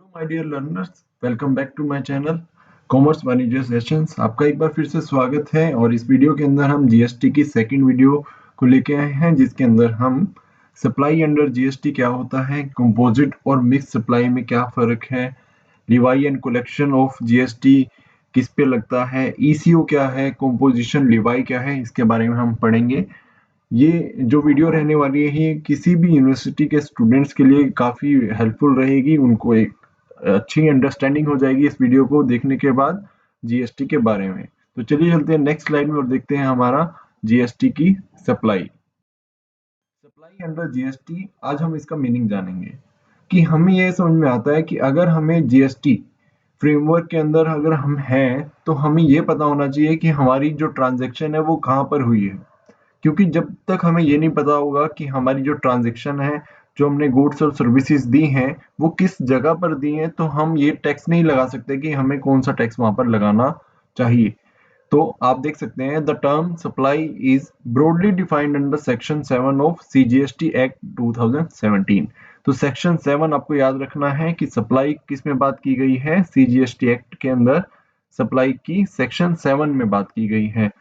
Hello my dear learners, welcome back to my channel commerce Vanijya sessions. आपका एक बार फिर से स्वागत है और इस वीडियो के अंदर हम जीएसटी की सेकंड वीडियो को लेके आए हैं, जिसके अंदर हम सप्लाई अंडर जीएसटी क्या होता है, कंपोजिट और मिक्स सप्लाई में क्या फ़र्क है, levy and collection of GST किस पे लगता है, ईसीओ क्या है, कंपोजिशन लिवाई क्या है, इसके बारे में हम पढ़ेंगे। ये जो वीडियो रहने वाली है ये किसी भी यूनिवर्सिटी के स्टूडेंट्स के लिए काफ़ी हेल्पफुल रहेगी। उनको एक अच्छी अंडरस्टैंडिंग हो जाएगी इस वीडियो को देखने के बाद जीएसटी के बारे में। तो चलिए चलते हैं नेक्स्ट स्लाइड में और देखते हैं हमारा जीएसटी की सप्लाई। सप्लाई अंडर जीएसटी, आज हम इसका मीनिंग जानेंगे कि हमें ये समझ में आता है कि अगर हमें जीएसटी फ्रेमवर्क के अंदर अगर हम हैं तो हमें ये पता होना चाहिए कि हमारी जो ट्रांजैक्शन है वो कहाँ पर हुई है। क्योंकि जब तक हमें ये नहीं पता होगा कि हमारी जो ट्रांजैक्शन है, जो हमने गुड्स और सर्विसेज दी हैं, वो किस जगह पर दी हैं, तो हम ये टैक्स नहीं लगा सकते कि हमें कौन सा टैक्स वहां पर लगाना चाहिए। तो आप देख सकते हैं, the term supply is broadly defined under section 7 of CGST act 2017। तो सेक्शन 7 आपको याद रखना है कि सप्लाई किस में बात की गई है, सीजीएसटी एक्ट के अंदर सप्लाई की सेक्शन 7 में बात की गई है।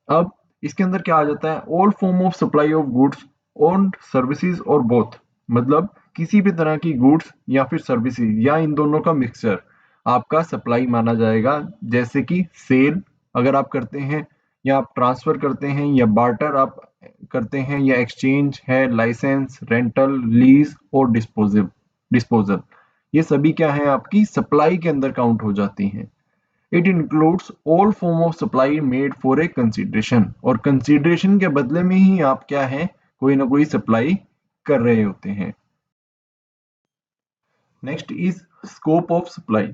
अब इसके अंदर क्या आ जाता है, all form of supply of goods और सर्विसेज और बोथ, मतलब किसी भी तरह की गुड्स या फिर सर्विसेज या इन दोनों का मिक्सचर आपका सप्लाई माना जाएगा। जैसे कि सेल अगर आप करते हैं, या आप ट्रांसफर करते हैं, या बार्टर आप करते हैं, या एक्सचेंज है, लाइसेंस, रेंटल, लीज और डिस्पोजल डिस्पोजल ये सभी क्या है, आपकी सप्लाई के अंदर काउंट हो जाती हैं। It includes all form of supply made for a consideration, और कंसिडरेशन के बदले में ही आप क्या है, कोई ना कोई सप्लाई कर रहे होते हैं। Next is scope of supply.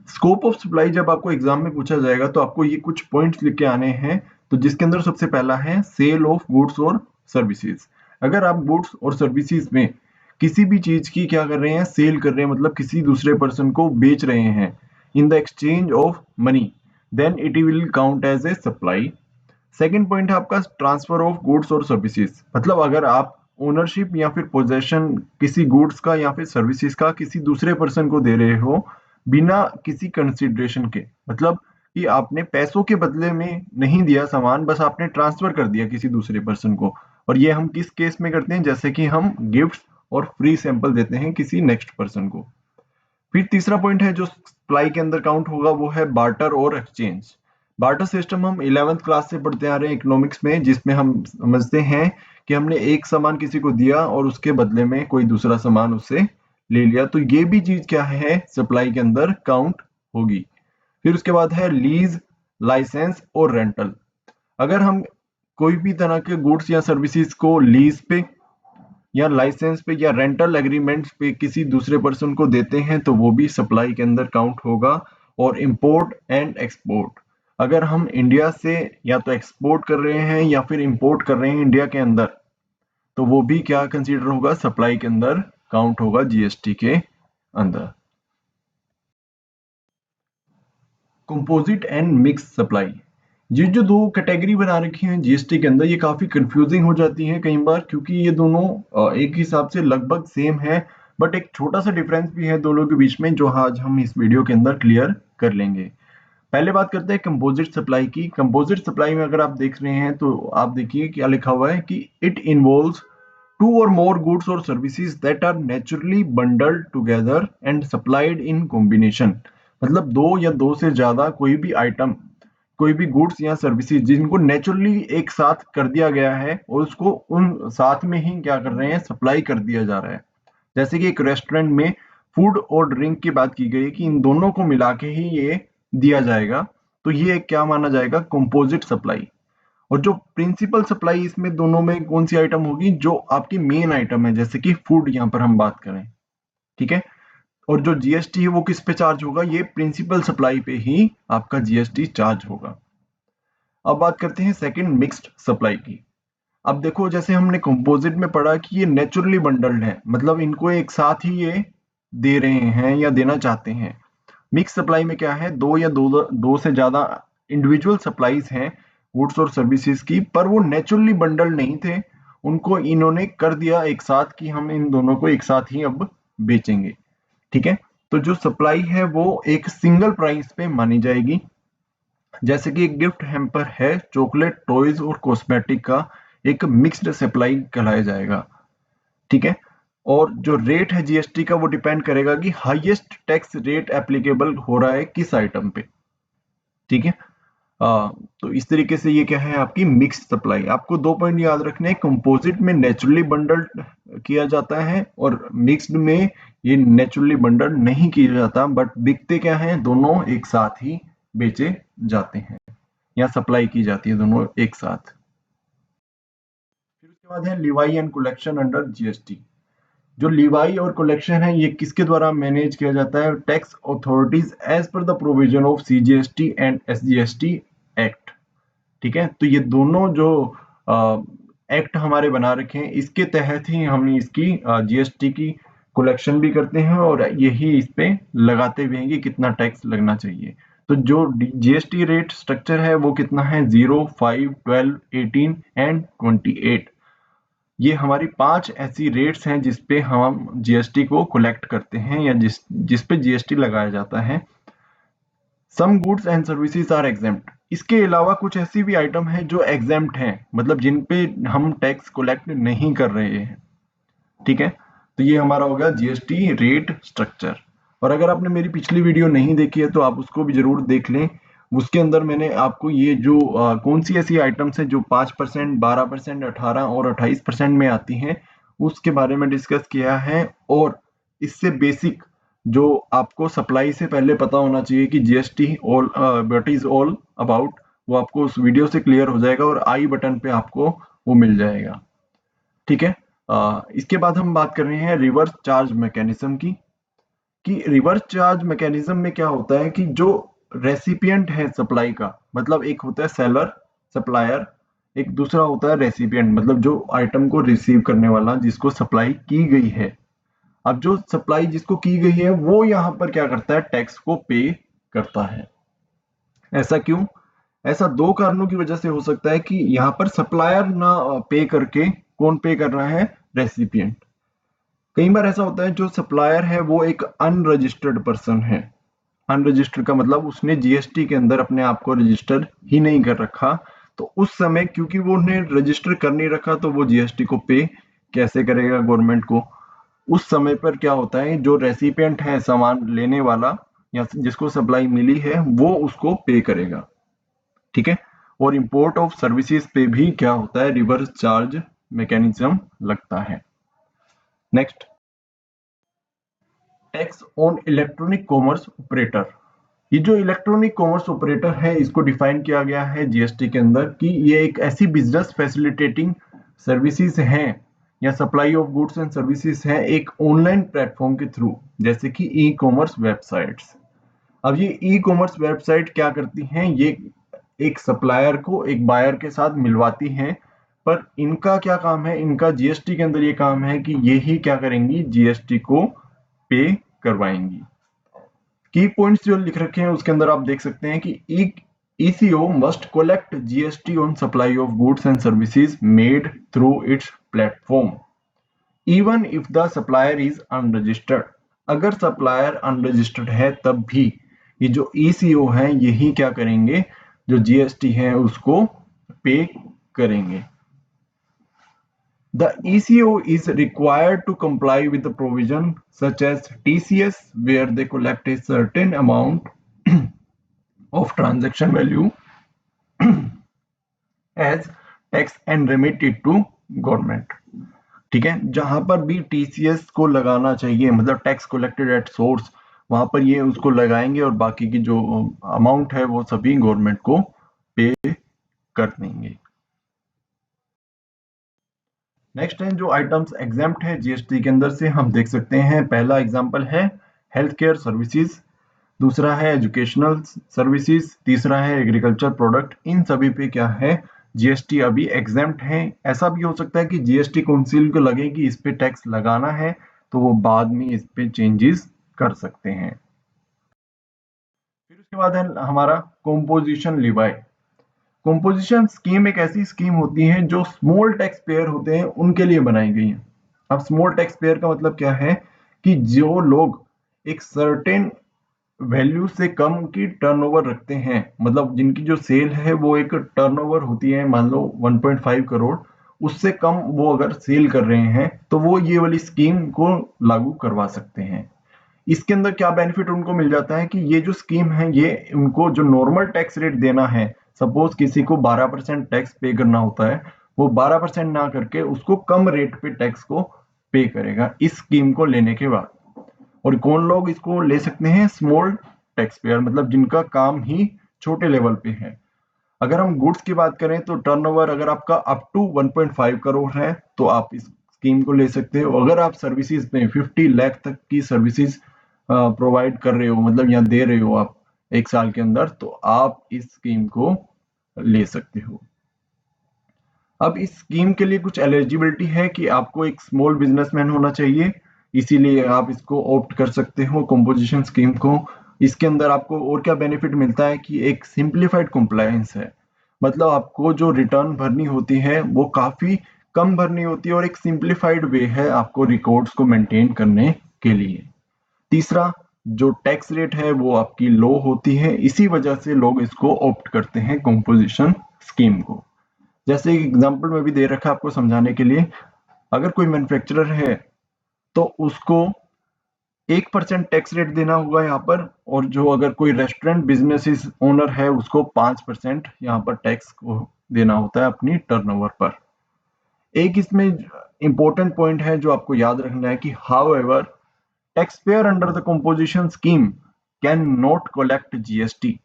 Scope of supply जब आपको एग्जाम में पूछा जाएगा तो आपको ये कुछ पॉइंट्स लिख के आने हैं। तो जिसके अंदर सबसे पहला है सेल ऑफ गुड्स और सर्विसेज। अगर आप गुड्स और सर्विसेज में किसी भी चीज की क्या कर रहे हैं, सेल कर रहे हैं, मतलब किसी दूसरे पर्सन को बेच रहे हैं in the exchange of money, then it will count as a supply. Second point है आपका ट्रांसफर ऑफ गुड्स और सर्विसेज, मतलब अगर आप ओनरशिप या फिर पोजेशन किसी गुड्स का या फिर सर्विसेज का किसी दूसरे पर्सन को दे रहे हो बिना किसी कंसिडरेशन के, मतलब कि आपने पैसों के बदले में नहीं दिया सामान, बस आपने ट्रांसफर कर दिया किसी दूसरे पर्सन को। और ये हम किस केस में करते हैं, जैसे कि हम गिफ्ट और फ्री सैंपल देते हैं किसी नेक्स्ट पर्सन को। फिर तीसरा पॉइंट है जो सप्लाई के अंदर काउंट होगा, वो है बार्टर और एक्सचेंज। बार्टर सिस्टम हम 11th क्लास से पढ़ते आ रहे हैं इकोनॉमिक्स में, जिसमें हम समझते हैं कि हमने एक सामान किसी को दिया और उसके बदले में कोई दूसरा सामान उससे ले लिया। तो ये भी चीज क्या है, सप्लाई के अंदर काउंट होगी। फिर उसके बाद है लीज, लाइसेंस और रेंटल। अगर हम कोई भी तरह के गुड्स या सर्विसेज को लीज पे या लाइसेंस पे या रेंटल एग्रीमेंट्स पे किसी दूसरे पर्सन को देते हैं तो वो भी सप्लाई के अंदर काउंट होगा। और इंपोर्ट एंड एक्सपोर्ट, अगर हम इंडिया से या तो एक्सपोर्ट कर रहे हैं या फिर इंपोर्ट कर रहे हैं इंडिया के अंदर, तो वो भी क्या कंसीडर होगा, सप्लाई के अंदर काउंट होगा जीएसटी के अंदर। कंपोजिट एंड मिक्स सप्लाई, ये जो दो कैटेगरी बना रखी हैं जीएसटी के अंदर, ये काफी कंफ्यूजिंग हो जाती हैं कई बार, क्योंकि ये दोनों एक हिसाब से लगभग सेम है, बट एक छोटा सा डिफरेंस भी है दोनों के बीच में, जो आज हम इस वीडियो के अंदर क्लियर कर लेंगे। पहले बात करते हैं कंपोजिट सप्लाई की। कंपोजिट सप्लाई में अगर आप देख रहे हैं तो आप देखिए क्या लिखा हुआ है कि इट इन्वॉल्व्स टू और मोर गुड्स और services that are naturally bundled together and supplied in combination, मतलब दो या दो से ज्यादा कोई भी आइटम, कोई भी गुड्स या सर्विसेज जिनको नेचुरली एक साथ कर दिया गया है और उसको उन साथ में ही क्या कर रहे हैं, सप्लाई कर दिया जा रहा है। जैसे कि एक रेस्टोरेंट में फूड और ड्रिंक की बात की गई कि इन दोनों को मिला के ही ये दिया जाएगा, तो ये क्या माना जाएगा, कंपोजिट सप्लाई। और जो प्रिंसिपल सप्लाई इसमें दोनों में कौन सी आइटम होगी, जो आपकी मेन आइटम है, जैसे कि फूड यहाँ पर हम बात करें, ठीक है। और जो जीएसटी है वो किस पे चार्ज होगा, ये प्रिंसिपल सप्लाई पे ही आपका जीएसटी चार्ज होगा। अब बात करते हैं सेकंड मिक्स्ड सप्लाई की। अब देखो, जैसे हमने कंपोजिट में पढ़ा कि ये नेचुरली बंडल्ड है, मतलब इनको एक साथ ही ये दे रहे हैं या देना चाहते हैं। मिक्स सप्लाई में क्या है, दो या दो से ज्यादा इंडिविजुअल सप्लाईज हैं गुड्स और सर्विसेज की, पर वो नेचुरली बंडल्ड नहीं थे, उनको इन्होंने कर दिया एक साथ कि हम इन दोनों को एक साथ ही अब बेचेंगे, ठीक है। तो जो सप्लाई है वो एक सिंगल प्राइस पे मानी जाएगी। जैसे कि एक गिफ्ट हैम्पर है, चॉकलेट, टॉयज और कॉस्मेटिक का एक मिक्स्ड सप्लाई कहलाया जाएगा। ठीक है। और जो रेट है जीएसटी का वो डिपेंड करेगा कि हाईएस्ट टैक्स रेट एप्लीकेबल हो रहा है किस आइटम पे। ठीक है। तो इस तरीके से ये क्या है आपकी मिक्स्ड सप्लाई। आपको 2 पॉइंट याद रखने हैं, कंपोजिट में नेचुरली बंडल्ड किया जाता है और मिक्स्ड में ये नेचुरली बंडल्ड नहीं किया जाता, बट बिकते क्या है, दोनों एक साथ ही बेचे जाते हैं या सप्लाई की जाती है दोनों एक साथ। फिर उसके बाद है levy and collection under GST. जो लिवाई और कलेक्शन है ये किसके द्वारा मैनेज किया जाता है? Tax authorities as per the provision of CGST and SGST act. ठीक है। तो ये दोनों जो एक्ट हमारे बना रखे हैं इसके तहत ही हम इसकी जीएसटी की कलेक्शन भी करते हैं और यही इस पे लगाते भी हैं कि कितना टैक्स लगना चाहिए। तो जो जीएसटी रेट स्ट्रक्चर है वो कितना है? 0, 5, 12, 18 एंड 28। ये हमारी 5 ऐसी रेट्स हैं जिस पे हम जीएसटी को कलेक्ट करते हैं या जिस पे जीएसटी लगाया जाता है। Some goods and services are exempt. इसके अलावा कुछ ऐसी भी आइटम है जो एग्जेम्प्ट हैं, मतलब जिन पे हम टैक्स कलेक्ट नहीं कर रहे हैं। ठीक है। तो ये हमारा होगा जीएसटी रेट स्ट्रक्चर। और अगर आपने मेरी पिछली वीडियो नहीं देखी है तो आप उसको भी जरूर देख लें। उसके अंदर मैंने आपको ये जो कौन सी ऐसी आइटम्स हैं जो 5%, 12%, 18 और 28% में आती हैं उसके बारे में डिस्कस किया है। और इससे बेसिक जो आपको सप्लाई से पहले पता होना चाहिए कि GST all what is all about, वो आपको उस वीडियो से क्लियर हो जाएगा और आई बटन पे आपको वो मिल जाएगा। ठीक है। इसके बाद हम बात कर रहे हैं रिवर्स चार्ज मैकेनिज्म की। कि रिवर्स चार्ज मैकेनिज्म में क्या होता है कि जो रेसिपिएंट है सप्लाई का, मतलब एक होता है सेलर, सप्लायर, एक दूसरा होता है रेसिपिएंट, मतलब जो आइटम को रिसीव करने वाला जिसको सप्लाई की गई है। अब जो सप्लाई जिसको की गई है वो यहाँ पर क्या करता है? टैक्स को पे करता है। ऐसा क्यों? ऐसा 2 कारणों की वजह से हो सकता है कि यहाँ पर सप्लायर ना पे करके कौन पे कर रहा है? रेसिपिएंट। कई बार ऐसा होता है जो सप्लायर है वो एक अनरजिस्टर्ड पर्सन है। अनरजिस्टर्ड का मतलब उसने जीएसटी के अंदर अपने आप को रजिस्टर ही नहीं कर रखा। तो उस समय क्योंकि वो उन्हें रजिस्टर कर नहीं रखा तो वो जीएसटी को पे कैसे करेगा गवर्नमेंट को? उस समय पर क्या होता है, जो रेसिपिएंट है सामान लेने वाला या जिसको सप्लाई मिली है वो उसको पे करेगा। ठीक है। और इंपोर्ट ऑफ सर्विसेज पे भी क्या होता है? रिवर्स चार्ज मैकेनिज्म लगता है। Next, tax on electronic commerce operator. ये जो इलेक्ट्रॉनिक कॉमर्स ऑपरेटर है इसको डिफाइन किया गया है जीएसटी के अंदर कि ये एक ऐसी बिजनेस फैसिलिटेटिंग सर्विसेज हैं या supply of goods and services है एक ऑनलाइन प्लेटफॉर्म के थ्रू, जैसे कि ई कॉमर्स वेबसाइट्स। अब ये ई कॉमर्स वेबसाइट क्या करती हैं? ये एक सप्लायर को एक बायर के साथ मिलवाती हैं। पर इनका क्या काम है? इनका जीएसटी के अंदर ये काम है कि ये ही क्या करेंगी? जीएसटी को पे करवाएंगी। की पॉइंट्स जो लिख रखे हैं उसके अंदर आप देख सकते हैं कि ECO must collect GST on supply of goods and services made through its platform, even if the supplier is unregistered। अगर सप्लायर अनरजिस्टर्ड है तब भी ये जो ECO है यही क्या करेंगे? जो जीएसटी है उसको पे करेंगे। The ECO is required to comply with the provision such as TCS, where they collect a certain amount of transaction value as tax and remit it to government। ठीक है। जहां पर भी टीसीएस को लगाना चाहिए, मतलब टैक्स कलेक्टेड एट सोर्स, वहां पर ये उसको लगाएंगे और बाकी की जो अमाउंट है वो सभी गवर्नमेंट को पे कर देंगे। नेक्स्ट है जो आइटम्स एग्जाम्प्ट है जीएसटी के अंदर से हम देख सकते हैं। पहला एग्जांपल है हेल्थ केयर सर्विसेज, दूसरा है एजुकेशनल सर्विसेज, तीसरा है एग्रीकल्चर प्रोडक्ट। इन सभी पे क्या है? जीएसटी अभी एग्जाम्प्ट है। ऐसा भी हो सकता है कि जीएसटी काउंसिल को लगे कि इस पे टैक्स लगाना है तो वो बाद में इस पे चेंजेस कर सकते हैं। फिर उसके बाद है हमारा कॉम्पोजिशन लिवाई। कॉम्पोजिशन स्कीम एक ऐसी स्कीम होती है जो स्मॉल टैक्स पेयर होते हैं उनके लिए बनाई गई है। अब स्मॉल टैक्स पेयर का मतलब क्या है? कि जो लोग एक सर्टेन वैल्यू से कम की टर्नओवर रखते हैं, मतलब जिनकी जो सेल है वो एक टर्नओवर होती है, मान लो 1.5 करोड़, उससे कम वो अगर सेल कर रहे हैं तो वो ये वाली स्कीम को लागू करवा सकते हैं। इसके अंदर क्या बेनिफिट उनको मिल जाता है कि ये जो स्कीम है ये उनको जो नॉर्मल टैक्स रेट देना है, सपोज किसी को 12% टैक्स पे करना होता है, वो 12% ना करके उसको कम रेट पे टैक्स को पे करेगा इस स्कीम को लेने के बाद। और कौन लोग इसको ले सकते हैं? स्मॉल टैक्स पेयर, मतलब जिनका काम ही छोटे लेवल पे है। अगर हम गुड्स की बात करें तो टर्नओवर अगर आपका अप टू 1.5 करोड़ है तो आप इस स्कीम को ले सकते हो। अगर आप सर्विसेज में 50 लाख तक की सर्विसेज प्रोवाइड कर रहे हो, मतलब यहाँ दे रहे हो आप एक साल के अंदर, तो आप इस स्कीम को ले सकते हो। अब इस स्कीम के लिए कुछ एलिजिबिलिटी है कि आपको एक स्मॉल बिजनेसमैन होना चाहिए, इसीलिए आप इसको ऑप्ट कर सकते हो कंपोजिशन स्कीम को। इसके अंदर आपको और क्या बेनिफिट मिलता है कि एक सिंप्लीफाइड कंप्लायंस है, मतलब आपको जो रिटर्न भरनी होती है वो काफी कम भरनी होती है और एक सिंप्लीफाइड वे है आपको रिकॉर्ड्स को मेंटेन करने के लिए। तीसरा, जो टैक्स रेट है वो आपकी लो होती है, इसी वजह से लोग इसको ऑप्ट करते हैं कंपोजिशन स्कीम को। जैसे एग्जांपल में भी दे रखा है आपको समझाने के लिए, अगर कोई मैन्युफैक्चरर है तो उसको 1% टैक्स रेट देना होगा यहाँ पर, और जो अगर कोई रेस्टोरेंट बिजनेस ओनर है उसको 5% यहाँ पर टैक्स को देना होता है अपनी टर्नओवर पर। एक इसमें इंपॉर्टेंट पॉइंट है जो आपको याद रखना है कि however taxpayer under the composition scheme can not collect GST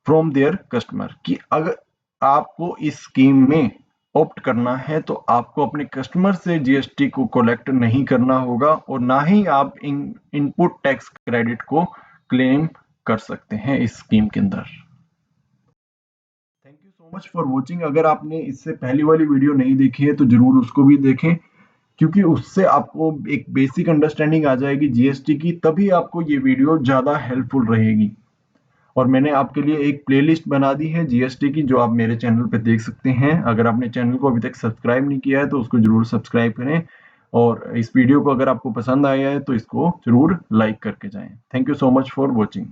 from there customer, कि अगर आपको इस स्कीम में ऑप्ट करना है तो आपको अपने कस्टमर से जीएसटी को कलेक्ट नहीं करना होगा और ना ही आप इनपुट टैक्स क्रेडिट को क्लेम कर सकते हैं इस स्कीम के अंदर। Thank you so much for watching. अगर आपने इससे पहली वाली वीडियो नहीं देखी है तो जरूर उसको भी देखें, क्योंकि उससे आपको एक बेसिक अंडरस्टैंडिंग आ जाएगी जीएसटी की, तभी आपको ये वीडियो ज़्यादा हेल्पफुल रहेगी। और मैंने आपके लिए एक प्लेलिस्ट बना दी है जीएसटी की, जो आप मेरे चैनल पे देख सकते हैं। अगर आपने चैनल को अभी तक सब्सक्राइब नहीं किया है तो उसको जरूर सब्सक्राइब करें, और इस वीडियो को अगर आपको पसंद आया है तो इसको जरूर लाइक करके जाएं। Thank you so much for watching.